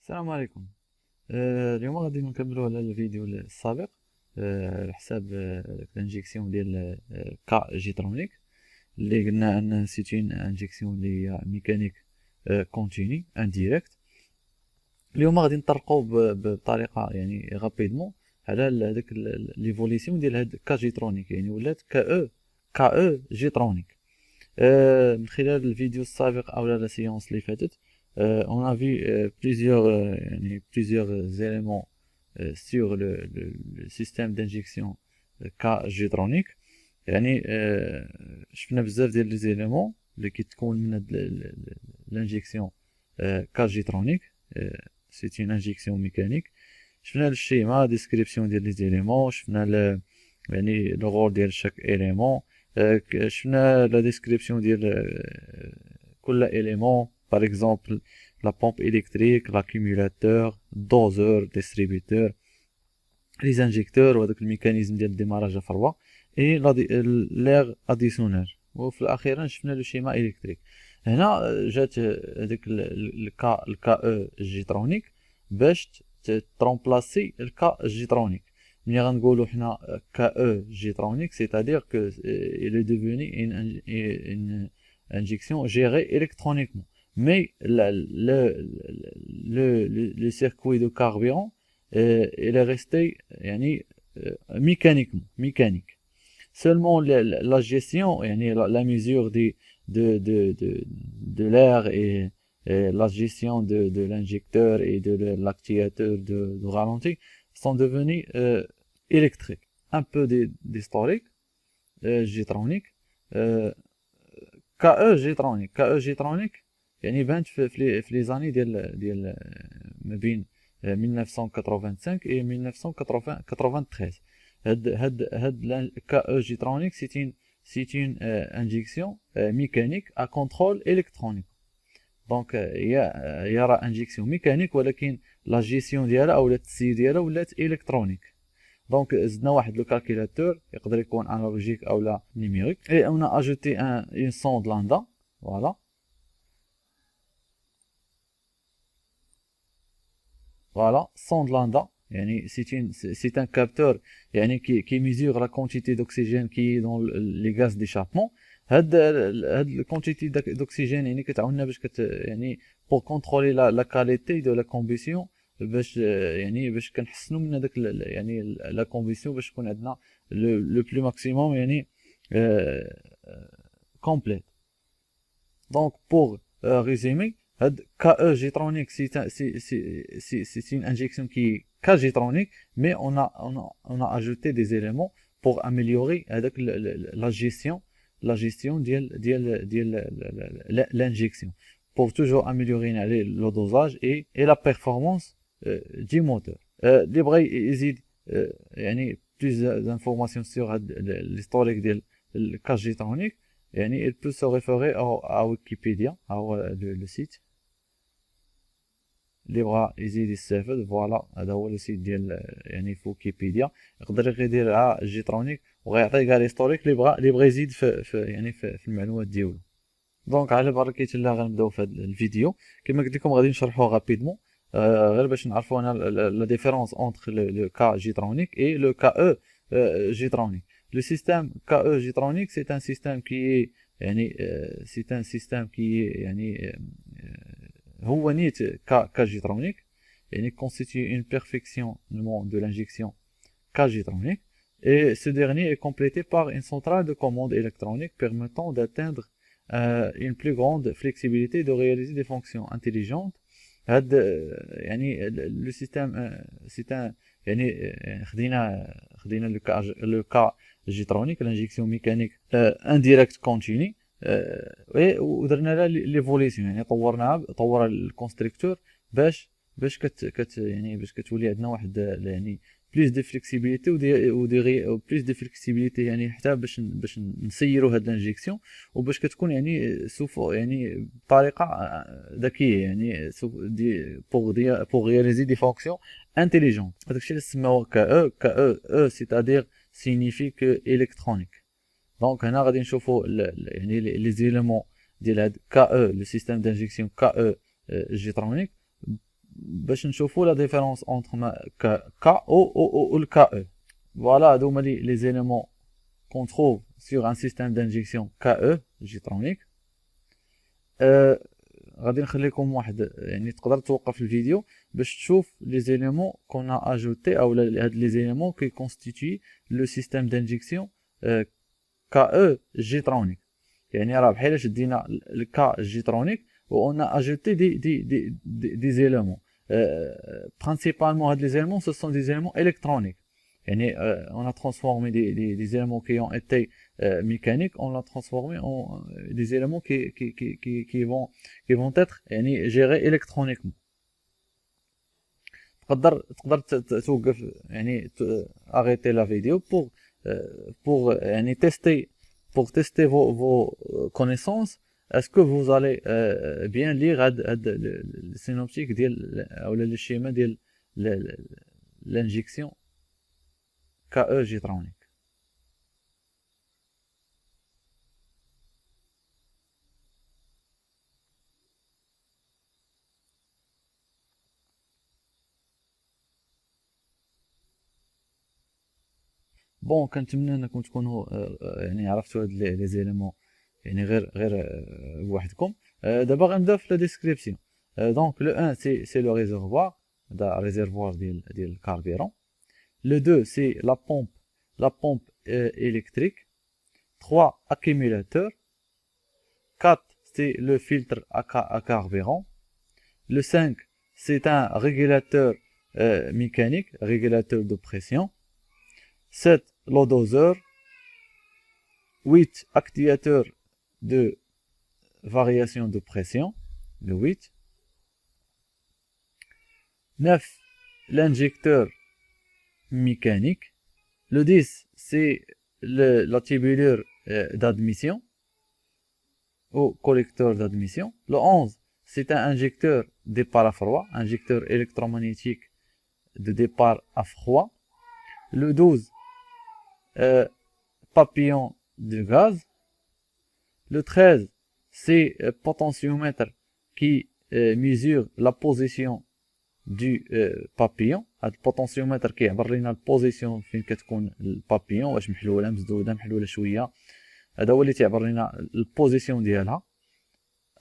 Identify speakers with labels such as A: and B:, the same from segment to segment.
A: السلام عليكم. اليوم غادي نكملوا على الفيديو السابق، على حساب الانجيكسيون ديال كا جيترونيك اللي قلنا ان سيتين انجيكسيون اللي هي ميكانيك كونتيني انديريكت. اليوم غادي نطرقوا بطريقه يعني غابيدمون على هذاك ليفوليسيون ديال هاد كا جيترونيك، يعني ولات كا او جيترونيك. من خلال الفيديو السابق او لا سيونس اللي فاتت، on a vu plusieurs éléments sur le système d'injection K G-tronic. يعني شفنا بزاف ديال لي زيليمون اللي كيتكون من l'injection K G-tronic. c'est une injection mécanique. شفنا الشيما ديسكريبسيون ديال لي زيليمون، شفنا يعني لو رول ديال شاك élément، شفنا لا ديسكريبسيون ديال كل élément. Par exemple, la pompe électrique, l'accumulateur, doseur, distributeur, les injecteurs وهذاك الميكانيزم ديال الديماراج فروه et l'air additionnel. وفي الاخير شفنا لو شيما الكتريك. هنا جات هذاك الكا او جيترونيك باش ترومبلاسي الكا جيترونيك. ملي غنقولوا حنا كا او جيترونيك سيتادير كو il est devenu une injection gérée électroniquement. Mais le circuit de carburant, il est resté mécanique. Seulement la gestion, la mesure de l'air et la gestion de l'injecteur et de l'activateur de ralenti sont devenus électriques. Un peu d'historique, G-tronic. KE G-tronic يعني بانت في لي زاني ديال ما بين 1985 et 1993. هاد KE G-tronic c'est une injection mécanique à contrôle électronique. دونك هي راه انجيكسيون ميكانيك، ولكن لا جيستيون ديالها او التسيير ديالها ولات الكترونيك. دونك زدنا واحد لو كالكيلاتور يقدر يكون انالوجيك او لا نيميريك، et on a ajouté une sonde lambda. Voilà, sonde lambda. C'est un capteur qui mesure la quantité d'oxygène qui est dans les gaz d'échappement. هاد الكونتيتي d'oxygène كتعاوننا باش pour contrôler la qualité de la combustion، باش كنحسنوا من هذاك لا كومبيسيون باش يكون عندنا لو بلو ماكسيموم كومبليت. دونك بور ريزومي، هاد KE G-tronic c'est une injection qui est K-G-tronic, mais on a ajouté des éléments pour améliorer la gestion de l'injection, pour toujours améliorer le dosage et la performance du moteur. اللي بغى يزيد plus d'informations sur l'historique de K G-tronic، il peut se référer à Wikipédia ou le site. اللي بغى يزيد يستافد فوالا هذا هو لو سيت ديال في ويكيبيديا، يقدر يدير على جيترونيك وغيعطي كاع ليستوريك اللي بغى يزيد في المعلومات ديالو. دونك على بركه الله غنبداو في هذا الفيديو. كما قلت لكم غادي نشرحوه غابيدمون، غير باش نعرفوا انا لا ديفيرونس اونتر لو كا جيترونيك اي لو كا او جيترونيك. Le système KE G-tronic, c'est un système qui est هو نيت كجيترونيك، constitue une perfection de l'injection K-G-tronic, et ce dernier est complété par une centrale de commande électronique permettant d'atteindre une plus grande flexibilité de réaliser des fonctions intelligentes. Le système c'est un خدينا le cas G-tronic, l'injection mécanique indirecte continue، ودرنا لها ليفوليسيون، طور الكونستركتور باش باش كتولي عندنا واحد بليس دو فليكسيبيليتي ودي بليس دو فليكسيبيليتي، حتى باش نسيروا هاد الانجيكسيون، وباش كتكون سوف بطريقه ذكيه، pour réaliser des fonctions intelligentes. هذاك الشيء اللي سماوه KE c'est-à-dire signifie que électronique. دونك هنا غادي نشوفوا لي زيليمون ديال هاد KE، لو سيستيم دانجيكسيون KE G-tronic باش نشوفوا لا ديفيرونس اونتر K O ou le KE. Voilà, هادوما les éléments qu'on trouve sur un système d'injection KE Jetronic. غادي نخليكم واحد يعني تقدر توقف الفيديو باش تشوف لي زيليمون كون اجوتي او هاد لي زيليمون كي كونستيتوي لو سيستيم دانجيكسيون KE Jetronic. يعني راه بحال شدينا الكا جيترونيك و on a ajouté des éléments. Principalement les éléments ce sont des éléments électroniques. يعني on a transformé des éléments qui ont été mécaniques, on l'a transformé en des éléments qui vont être يعني gérés électroniquement. تقدر توقف يعني arrêter la vidéo pour يعني tester vos connaissances. Est-ce que vous allez bien lire le synoptique ou le schéma de l'injection KE Jetronic. بون كنتمنى انكم تكونوا يعني عرفتوا هاد لي زيليمون يعني غير بوحدكم. دابا غنبدا في لا ديسكريبسيون. دونك لو 1 سي لو ريزرفوار، هذا ريزرفوار ديال الكاربيرون. Le 2, c'est la pompe électrique. 3, accumulateur. 4, c'est le filtre à carburant. Le 5, c'est un régulateur mécanique, régulateur de pression. 7, le doseur. 8, actuateur de variation de pression. Le 8. 9, l'injecteur mécanique. Le 10, c'est la tubulure d'admission ou collecteur d'admission. Le 11, c'est un injecteur départ à froid, injecteur électromagnétique de départ à froid. Le 12, papillon de gaz. Le 13, c'est potentiomètre qui mesure la position du papillon. هاد البوتنسيومتر كيعبر لنا البوزيسيون فين كتكون البابيون، واش محلوله مسدوده محلوله شويه، هذا هو اللي تيعبر لنا البوزيسيون ديالها.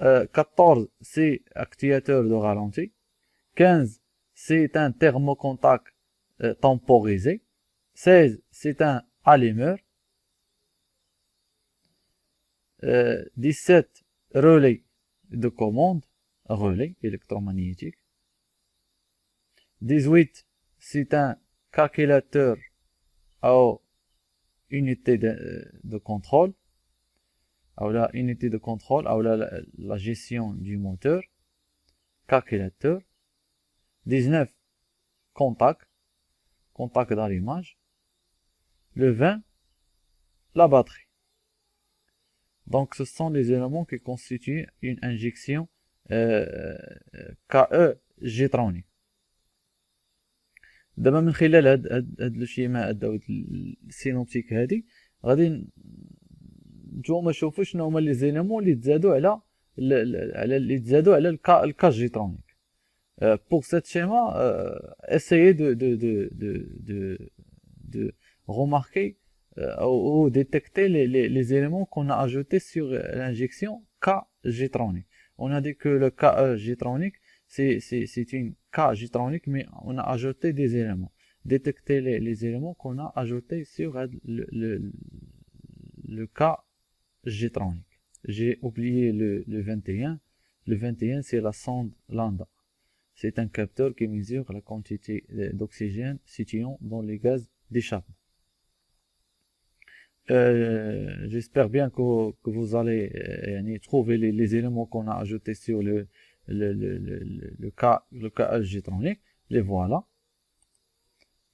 A: 14 سي اكتياتور دو رالونتي. 15 سي ان تhermocontact temporisé. 16 c'est un allumeur. 17 relais de commande, relais électromagnétique. 18 c'est un calculateur ou unité de contrôle, ou la unité de contrôle, ou la gestion du moteur, calculateur. 19 contact d'allumage. Le 20 la batterie. Donc ce sont les éléments qui constituent une injection KE Jetronic. دابا من خلال هاد الشيماء هاد السينوبتيك هادي غادي نتوما شوفوا شنو هما لي زيليمون اللي تزادوا على الكا جيترونيك. Pour cette schéma, essayez de remarquer ou détecter les éléments qu'on a ajoutés sur l'injection K Jetronic. On a dit que le KE Jetronic c'est une K Jetronic, mais on a ajouté des éléments. Détecter les éléments qu'on a ajoutés sur le K Jetronic. J'ai oublié le 21. Le 21 c'est la sonde Lambda. C'est un capteur qui mesure la quantité d'oxygène situant dans les gaz d'échappement. J'espère bien que vous allez trouver les éléments qu'on a ajoutés sur le KE Jetronic. Les voilà.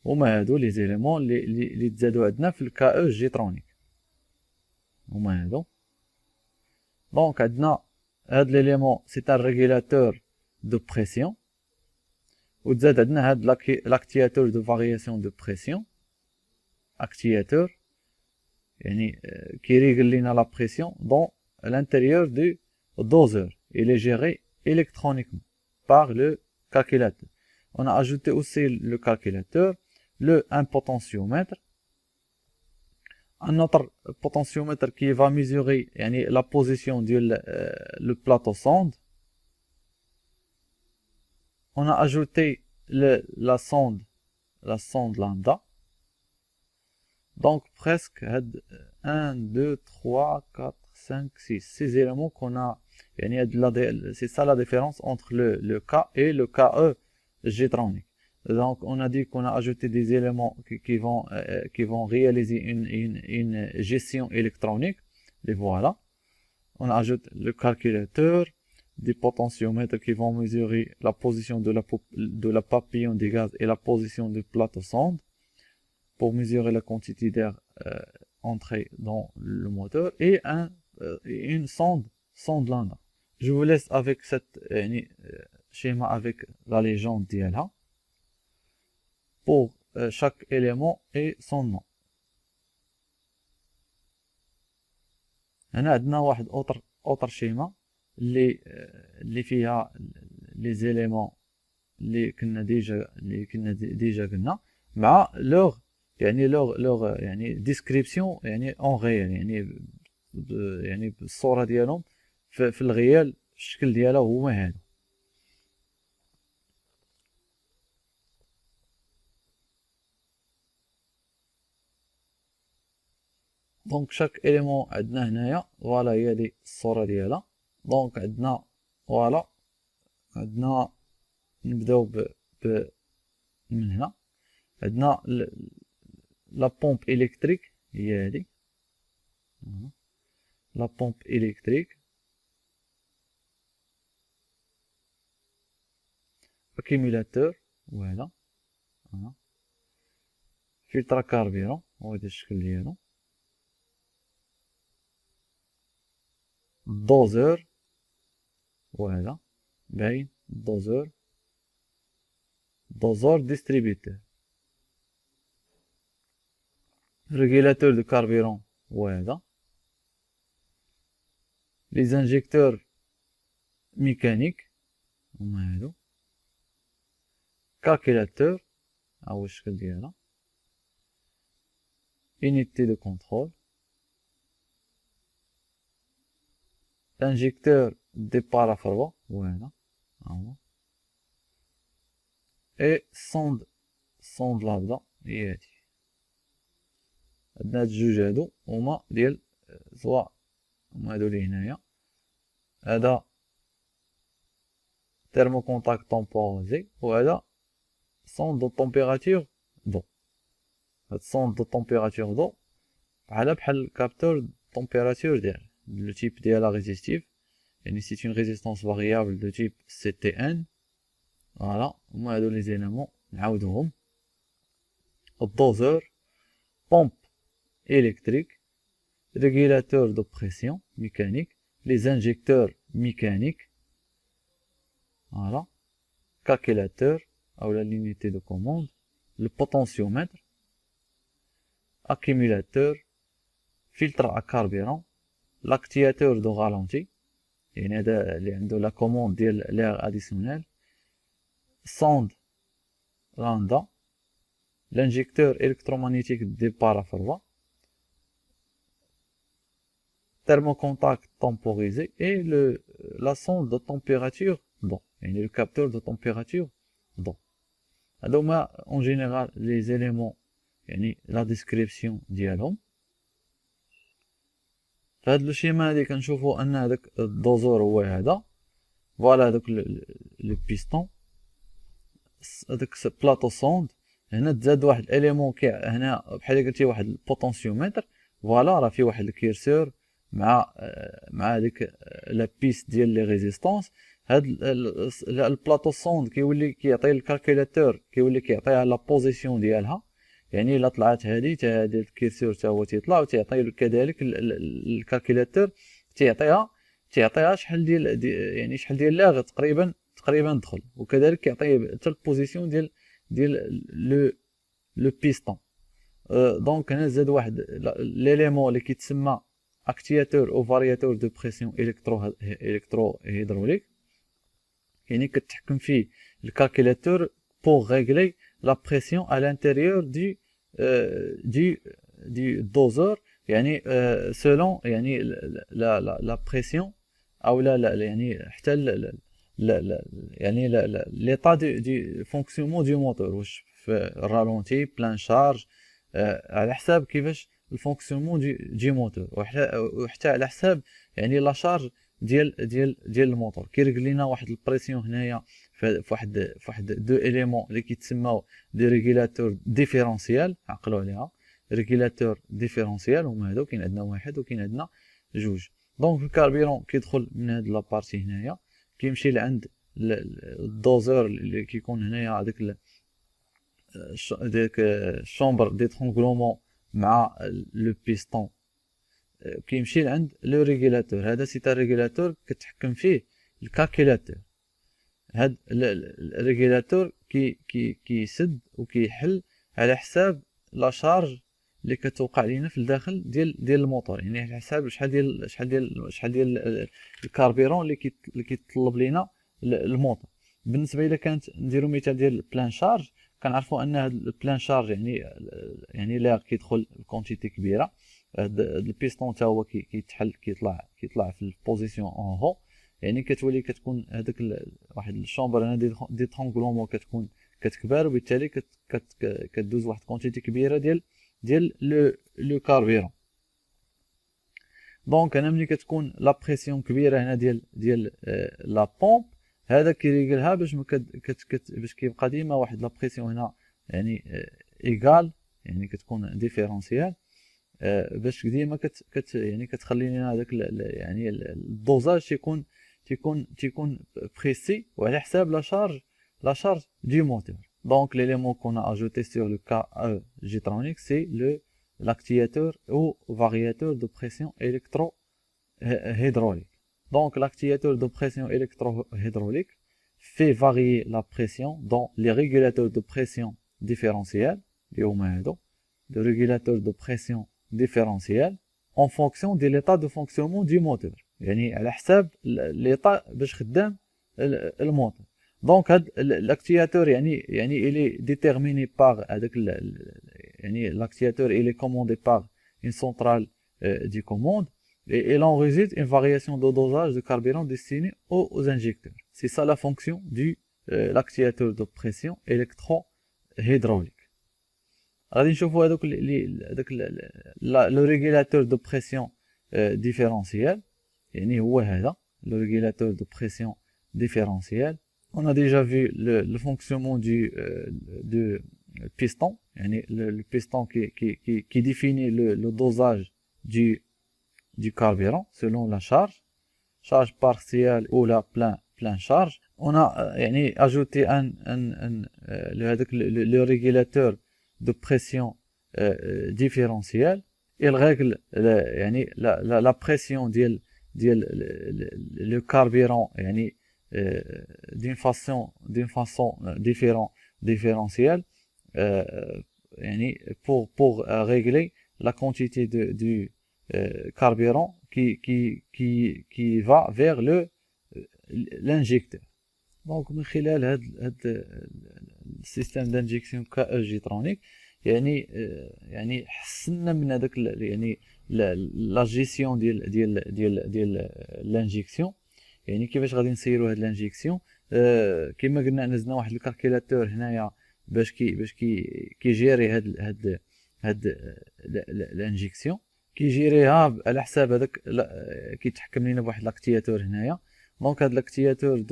A: هما هادو les éléments اللي تزادوا عندنا في KE Jetronic. هما هادو. Donc عندنا هاد l'élément c'est un régulateur de pression. وتزاد عندنا هاد l'activateur de variation de pression. Activateur يعني كيريغل لينا la pression dans l'intérieur du doseur. Il est géré électroniquement par le calculateur. On a ajouté aussi le calculateur, un potentiomètre, un autre potentiomètre qui va mesurer la position de le plateau sonde. On a ajouté la sonde lambda. Donc presque 1, 2, 3, 4, 5, 6. Ces éléments qu'on a, c'est ça la différence entre le K et le KE G-tronic. Donc on a dit qu'on a ajouté des éléments qui vont réaliser une gestion électronique. Et voilà. On ajoute le calculateur, des potentiomètres qui vont mesurer la position de la papillon des gaz et la position du plateau sonde pour mesurer la quantité d'air entrée dans le moteur, et une sonde lambda. Je vous laisse avec cette schéma avec la légende ديالها pour chaque élément et son nom. هنا عندنا واحد autre schéma اللي فيها les éléments اللي كنا ديجا قلنا مع leur description en réel بالصورة ديالهم في الغيال الشكل ديالها هو هذا. دونك شاك اليمون عندنا هنايا فوالا هي دي الصورة ديالها. دونك عندنا فوالا عندنا نبداو من هنا عندنا لا بومب الكتريك هي هادي لا بومب الكتريك اكيميلاتور وهذا فلتر كاربيرون وهذا الشكل ديالو دوزور وهذا باين دوزور ديستريبيتور ريغيلاتور دو كاربيرون وهذا لي زانجيكتور ميكانيك هما هادو كالكيلاتور ها هو الشكل ديالها unité de contrôle injecteur des parafroids وهذا ها هو اي sonde لابدا هي هادي. عندنا هاد الجوج هادو هما ديال سوا هما هادو اللي هنايا هذا thermo contact temporisé وهذا sonde de température d'eau. هاد sonde de température d'eau بحال capteur de température ديال le type ديالها résistif c'est une résistance variable de type CTN. voilà هما هادو les éléments نعاودوهم الدوزور pompe électrique régulateur de pression mécanique les injecteurs mécaniques voilà calculateur ou l'unité de commande le potentiomètre accumulateur filtre à carburant l'activateur de ralenti هذا اللي عنده la commande ديال l'air additionnel sonde lambda l'injecteur électromagnétique des parafroids thermocontact temporisé et la sonde de température d'eau le capteur de température d'eau. هذوما en général les éléments la description ديالهم. فهاد لو شيما هادي كنشوفو ان هذاك الدوزور هو هذا فوالا هذاك لو بيستون هذاك بلاطو سوند هنا تزاد واحد الاليمون هنا بحال قلتي واحد البوتونسيومتر فوالا راه فيه واحد الكيرسور مع هذيك لا بيست ديال لي ريزيستانس. هاد البلاطو سوند كيولي كيعطي الكالكولاتور كيولي كيعطيها لا بوزيسيون ديالها الا طلعت هادي حتى هاد الكيرسور حتى هو تيطلع وتيعطي كذلك الكالكولاتور تيعطيها شحال ديال شحال ديال لاغ تقريبا دخل وكذلك كيعطي حتى البوزيسيون ديال لو بيستون. دونك هنا زاد واحد ليليمون اللي كيتسمى اكتياتور او فارياتور دو بريسيون الكترو هيدروليك كتحكم فيه le calculateur pour régler la pression à l'intérieur du doseur يعني selon يعني la pression او لا يعني حتى يعني l'état du fonctionnement du moteur واش في ralenti plein charge على حساب كيفاش الفونكسيونمون دي موتور وحتى على حساب يعني لا شارج ديال الموتور كيريغل لينا واحد البريسيون هنايا في واحد دو اليمون اللي كيتسماو دي ريغولاتور ديفيرونسيال عقلوا عليها ريغولاتور ديفيرونسيال هما هادو كاين عندنا واحد وكاين عندنا جوج دونك الكاربيرون كيدخل من هاد لابارتي هنايا كيمشي لعند الدوزور اللي كيكون هنايا هذاك الشومبر ديترونغلومون مع لو بيستون كيمشي لعند لو ريغولاتور هذا سي ريغولاتور كتحكم فيه الكالكولاتور هاد الريغولاتور كيسد وكيحل على حساب لا شارج اللي كتوقع لينا في الداخل ديال الموتور يعني على حساب شحال ديال الكاربيرون اللي كيطلب لينا الموتور بالنسبه الى كانت نديرو مثال ديال بلان شارج كنعرفوا ان هاد البلان شارج يعني لا كيدخل الكونتيتي كبيره هاد البيستون حتى هو كيتحل كيطلع في البوزيسيون اون هو يعني كتكون هذاك واحد الشومبر هنا دي ترونغلومون كتكون كتكبر وبالتالي كدوز واحد كونتيتي كبيره ديال لو كاربيرون دونك انا ملي كتكون لا بريسيون كبيره هنا ديال لا بومب هذا كيريغلها باش باش كيبقى ديما واحد لا بريسيون هنا يعني ايغال يعني كتكون ديفيرونسيال باش ديما يعني كتخلي لنا هذاك يعني الدوزاج تيكون بريسي وعلى حساب لا شارج دو موتور donc l'élément qu'on a ajouté sur le cas G-tronic c'est l'activateur ou variateur de pression électro-hydraulique donc l'activateur de pression électro-hydraulique fait varier la pression dans les régulateurs de pression différentielle de régulateurs de pression différentielle en fonction de l'état de fonctionnement du moteur يعني على حساب l'état باش خدام الموتور donc l'activateur يعني il est déterminé par avec يعني l'activateur il est commandé par une centrale de commande et il en résulte une variation de dosage de carburant destiné aux injecteurs c'est ça la fonction du l'activateur de pression électro-hydraulique غادي نشوفوا هذوك le régulateur de pression différentielle يعني هو هذا le régulateur de pression différentielle on a déjà vu le fonctionnement du piston يعني le piston qui définit le dosage du carburant selon la charge partielle ou la plein charge on a يعني ajouté le régulateur de pression différentielle il règle يعني la pression ديال le carburant يعني d'une façon différentielle يعني pour régler la quantité du carburant qui va vers l'injecteur donc من خلال هذا السيستم d'injection G-tronic يعني حسنا من هذاك يعني لا جيستيون ديال لانجيكسيون يعني كيفاش غادي نسيروا هاد لانجيكسيون كما قلنا نزلنا واحد الكالكولاتور هنايا باش كيجيري هاد لانجيكسيون كيجيريها على حساب هذاك كيتحكم لينا بواحد لاكتياتور هنايا دونك هاد لاكتياتور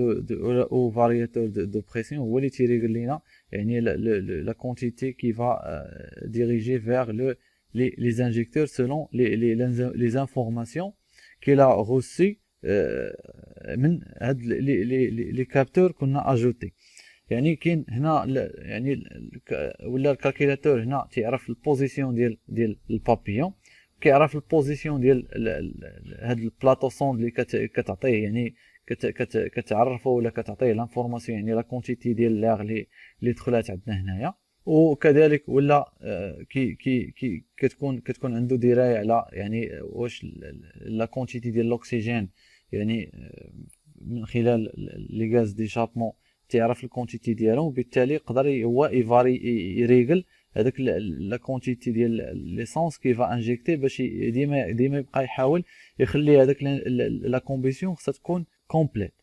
A: او فارياتور دو بريسيون هو اللي تيريغل لينا يعني la quantité qui va diriger vers les injecteurs selon les informations qu'il a reçues من هاد les capteurs qu'on a ajoutés يعني كاين هنا يعني ولا الكالكولاتور هنا تيعرف البوزيسيون ديال البابيون كيعرف البوزيسيون ديال هاد البلاطو سوند اللي كتعطيه يعني كتعرفه ولا كتعطيه لانفورماسيون يعني لا كونتيتي ديال لاغ اللي دخلات عندنا هنايا وكذلك ولا كي كتكون عنده درايه على يعني واش لا كونتيتي ديال الاكسجين يعني من خلال لي غاز ديشابمون تعرف الكونتيتي ديالهم، وبالتالي يقدر هو يفاري يريغل هذاك لا كونتيتي ديال ليسونس كي فا انجيكتي باش ديما يبقى يحاول يخلي هذاك لا كومبيسيون خصها تكون كومبليت.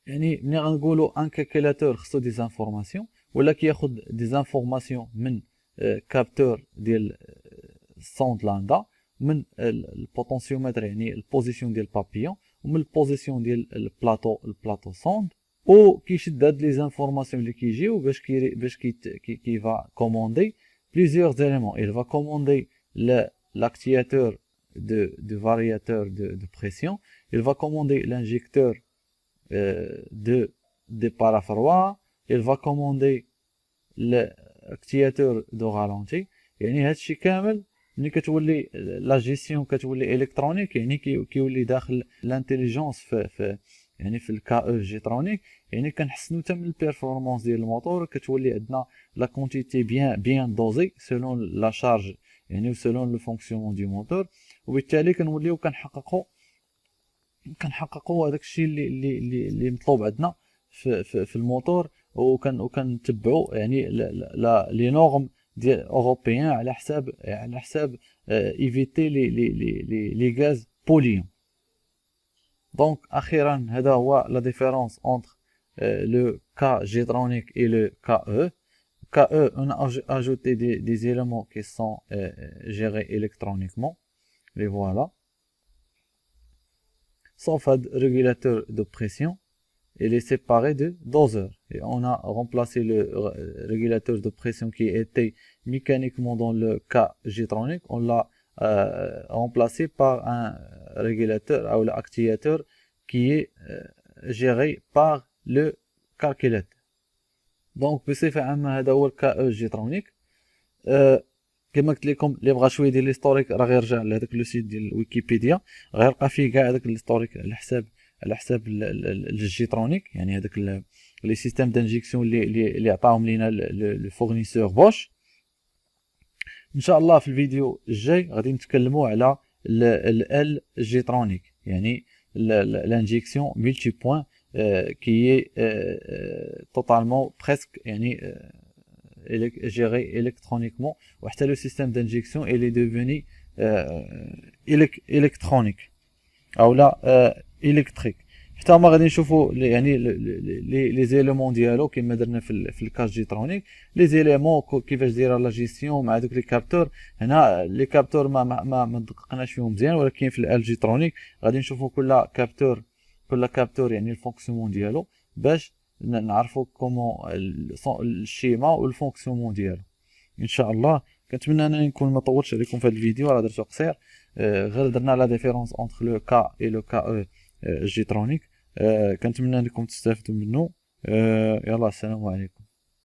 A: يعني ملي غنقولوا ان كالكولاتور خصو دي زانفورماسيون ولا كياخذ دي زانفورماسيون من كابتور ديال السوند لاندا، من البوتنسيومتر يعني البوزيسيون ديال بابيون، ومن البوزيسيون ديال البلاطو سوند، و كيشد هاد لي زانفورماسيون اللي كيجيو باش كي فا كوموندي plusieurs éléments. Il va commander l'activateur de variateur de pression, il va commander l'injecteur de parafroid, il va commander l'activateur de ralenti. يعني هادشي كامل ملي كتولي لا جيستيون كتولي الكترونيك، يعني كيولي داخل الانتيليجونس في يعني في الكا او جيترونيك، يعني كنحسنوا حتى من البيرفورمانس ديال الموتور، كتولي عندنا لا كونتيتي بيان دوزي سولون لا شارج يعني وسولون لو فونكسيونمون دو موتور، وبالتالي كنوليو كنحققوا هذاك الشيء اللي مطلوب عندنا في الموتور، وكنتبعوا يعني لي نورم ديال اوروبيان على حساب ايفيتي لي غاز بوليون. Donc, أخيرا هذا هو la différence entre le cas G-tronic et le KE. KE, on a ajouté des éléments qui sont gérés électroniquement. Les voilà. Sauf un régulateur de pression, il est séparé de doseur. Et on a remplacé le régulateur de pression qui était mécaniquement dans le cas G-tronic. On l'a remplacé par un régulateur ou l'activateur qui est géré par le calculateur. Donc بصفة عامة هذا هو الكا جيترونيك. كما قلت لكم اللي بغى شويه ديال ليستوريك راه غيرجع لهذاك لو سيت ديال ويكيبيديا، غيلقى فيه كاع هذاك ليستوريك على حساب الجيترونيك، يعني هذاك لي سيستيم دانجيكسيون اللي عطاهم لينا لو فورنيسور بوش. ان شاء الله في الفيديو الجاي غادي نتكلموا على ال جيترونيك، يعني l'injection multipoint qui est totalement presque يعني géré électroniquement، وحتى le système d'injection il est devenu électronique او لا électrique. حتى هما غادي نشوفوا يعني لي زيليمون ديالو كما درنا في الكاج جيترونيك، لي زيليمون كيفاش دايره لا جيستيون مع دوك لي كابتور. هنا لي كابتور ما دققناش فيهم مزيان، ولكن في الال جيترونيك غادي نشوفوا كل كابتور يعني الفونكسيونمون ديالو باش نعرفوا كومون الشيما والفونكسيونمون ديالو. ان شاء الله كنتمنى انني نكون ما طولتش عليكم في هذا الفيديو، راه درته قصير، غير درنا لا ديفيرونس انتر لو كا اي لو كا جيترونيك. كنتمنى انكم تستافدوا منه. يلا السلام عليكم.